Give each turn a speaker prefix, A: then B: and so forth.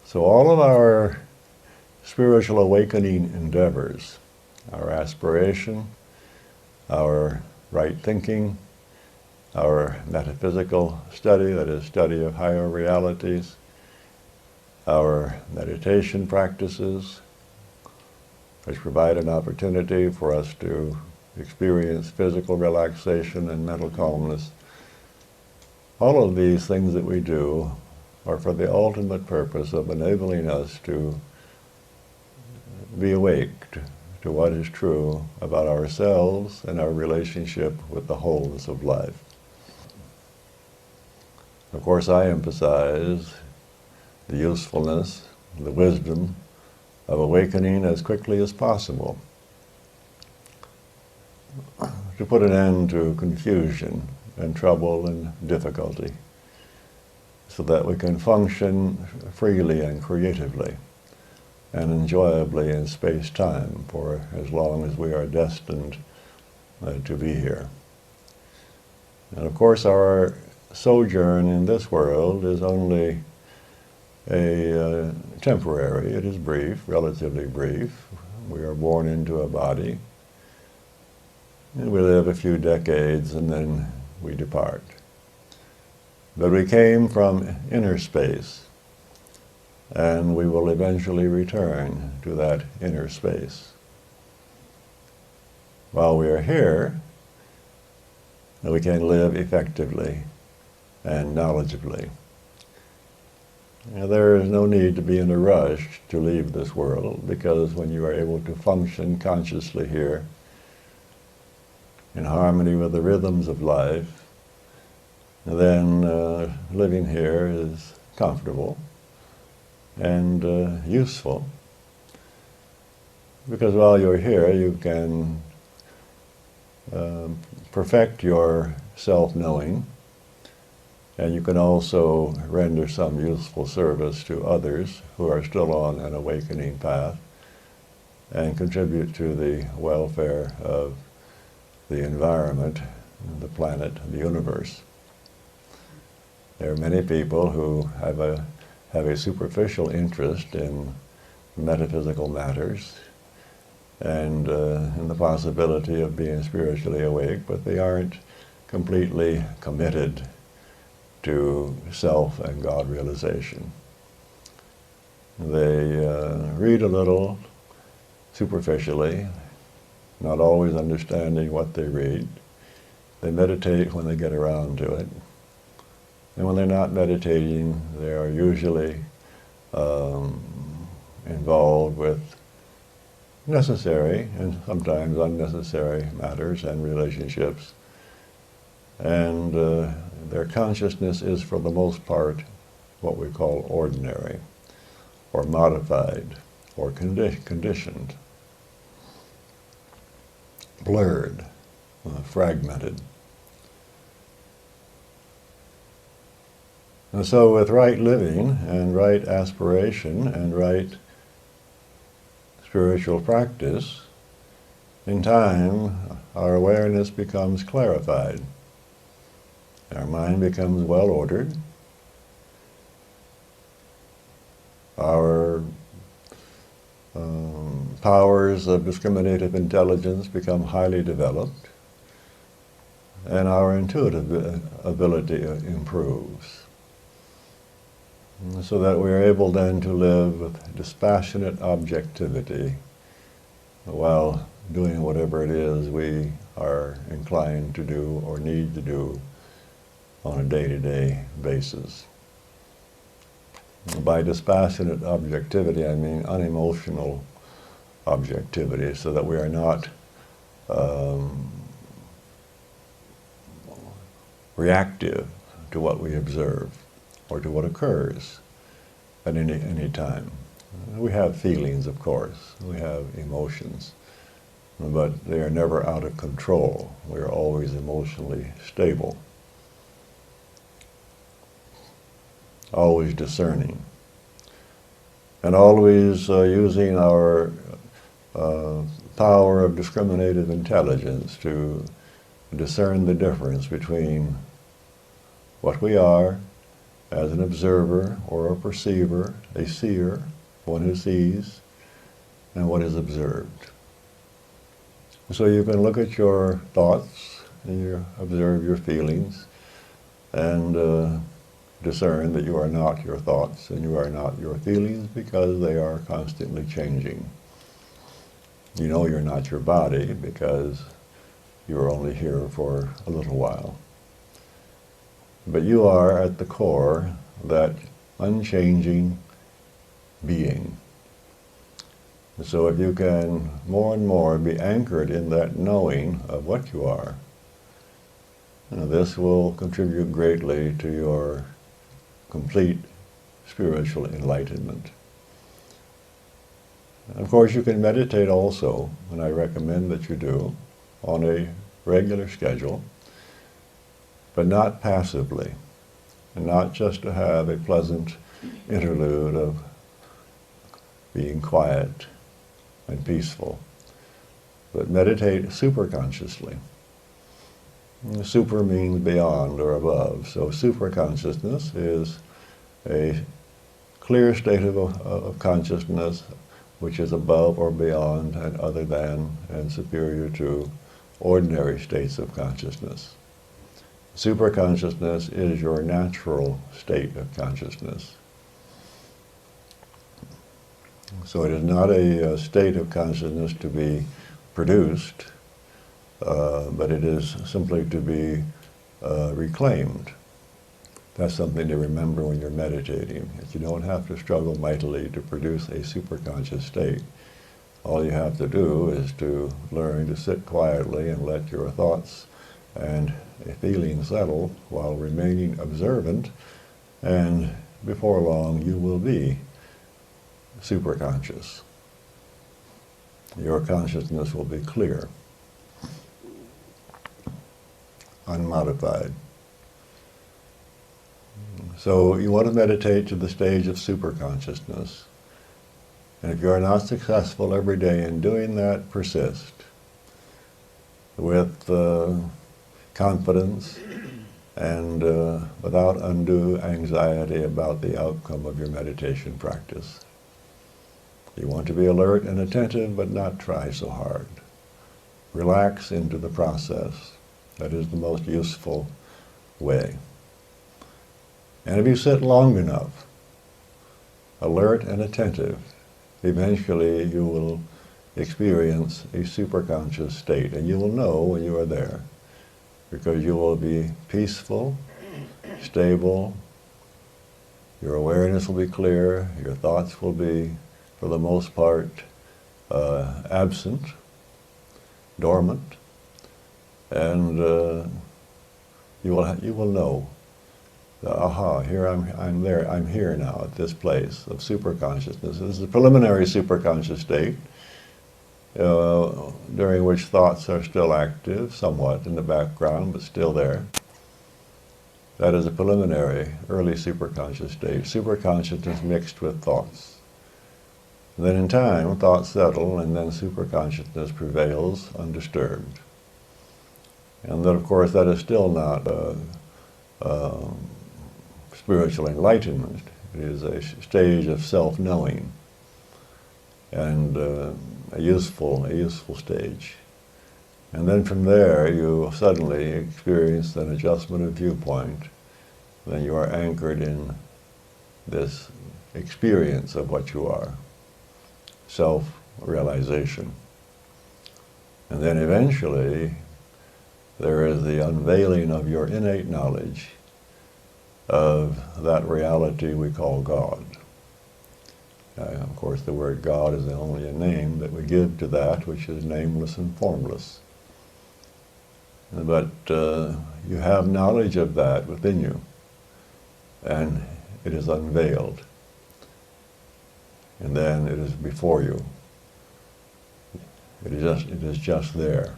A: So all of our spiritual awakening endeavors, our aspiration, our right thinking, our metaphysical study, that is, study of higher realities, our meditation practices, which provide an opportunity for us to experience physical relaxation and mental calmness. All of these things that we do are for the ultimate purpose of enabling us to be awake to what is true about ourselves and our relationship with the wholeness of life. Of course, I emphasize the usefulness, the wisdom of awakening as quickly as possible to put an end to confusion and trouble and difficulty so that we can function freely and creatively and enjoyably in space-time for as long as we are destined to be here. And of course, our sojourn in this world is only a temporary. It is brief, relatively brief. We are born into a body, and we live a few decades, and then we depart. But we came from inner space, and we will eventually return to that inner space. While we are here, we can live effectively and knowledgeably. There is no need to be in a rush to leave this world, because when you are able to function consciously here, in harmony with the rhythms of life, then living here is comfortable and useful. Because while you're here, you can perfect your self-knowing, and you can also render some useful service to others who are still on an awakening path and contribute to the welfare of the environment, the planet, the universe. There are many people who have a superficial interest in metaphysical matters and in the possibility of being spiritually awake, but they aren't completely committed to self and God realization. They read a little superficially, not always understanding what they read. They meditate when they get around to it. And when they're not meditating, they are usually involved with necessary and sometimes unnecessary matters and relationships. And their consciousness is, for the most part, what we call ordinary, or modified, or conditioned, blurred, fragmented. And so with right living and right aspiration and right spiritual practice, in time our awareness becomes clarified. Our mind becomes well-ordered. Our powers of discriminative intelligence become highly developed, and our intuitive ability improves, so that we are able then to live with dispassionate objectivity while doing whatever it is we are inclined to do or need to do on a day-to-day basis. By dispassionate objectivity, I mean unemotional objectivity, so that we are not reactive to what we observe or to what occurs at any time. We have feelings, of course, we have emotions, but they are never out of control. We are always emotionally stable, always discerning, and always using our power of discriminative intelligence to discern the difference between what we are as an observer or a perceiver, a seer, one who sees, and what is observed. So you can look at your thoughts and you observe your feelings and discern that you are not your thoughts and you are not your feelings because they are constantly changing. You know you're not your body because you're only here for a little while. But you are at the core that unchanging being. So if you can more and more be anchored in that knowing of what you are, this will contribute greatly to your complete spiritual enlightenment. Of course, you can meditate also, and I recommend that you do, on a regular schedule, but not passively, and not just to have a pleasant interlude of being quiet and peaceful, but meditate superconsciously. Super means beyond or above, so superconsciousness is a clear state of consciousness which is above or beyond and other than and superior to ordinary states of consciousness. Superconsciousness is your natural state of consciousness. So it is not a state of consciousness to be produced, but it is simply to be reclaimed. That's something to remember when you're meditating. That you don't have to struggle mightily to produce a superconscious state. All you have to do is to learn to sit quietly and let your thoughts and feelings settle while remaining observant, and before long you will be superconscious. Your consciousness will be clear, unmodified. So you want to meditate to the stage of superconsciousness. And if you are not successful every day in doing that, persist with confidence and without undue anxiety about the outcome of your meditation practice. You want to be alert and attentive, but not try so hard. Relax into the process. That is the most useful way. And if you sit long enough, alert and attentive, eventually you will experience a superconscious state, and you will know when you are there, because you will be peaceful, stable, your awareness will be clear, your thoughts will be, for the most part, absent, dormant, and you will know, aha, here I'm there, I'm here now at this place of superconsciousness. This is a preliminary superconscious state, during which thoughts are still active, somewhat in the background, but still there. That is a preliminary, early superconscious state. Superconsciousness mixed with thoughts. And then in time, thoughts settle, and then superconsciousness prevails undisturbed. And then, of course, that is still not spiritual enlightenment. It is a stage of self-knowing, and a useful stage. And then from there, you suddenly experience an adjustment of viewpoint. Then you are anchored in this experience of what you are, self-realization. And then eventually, there is the unveiling of your innate knowledge of that reality we call God. Of course, the word God is only a name that we give to that which is nameless and formless. But you have knowledge of that within you, and it is unveiled. And then it is before you. It is just there.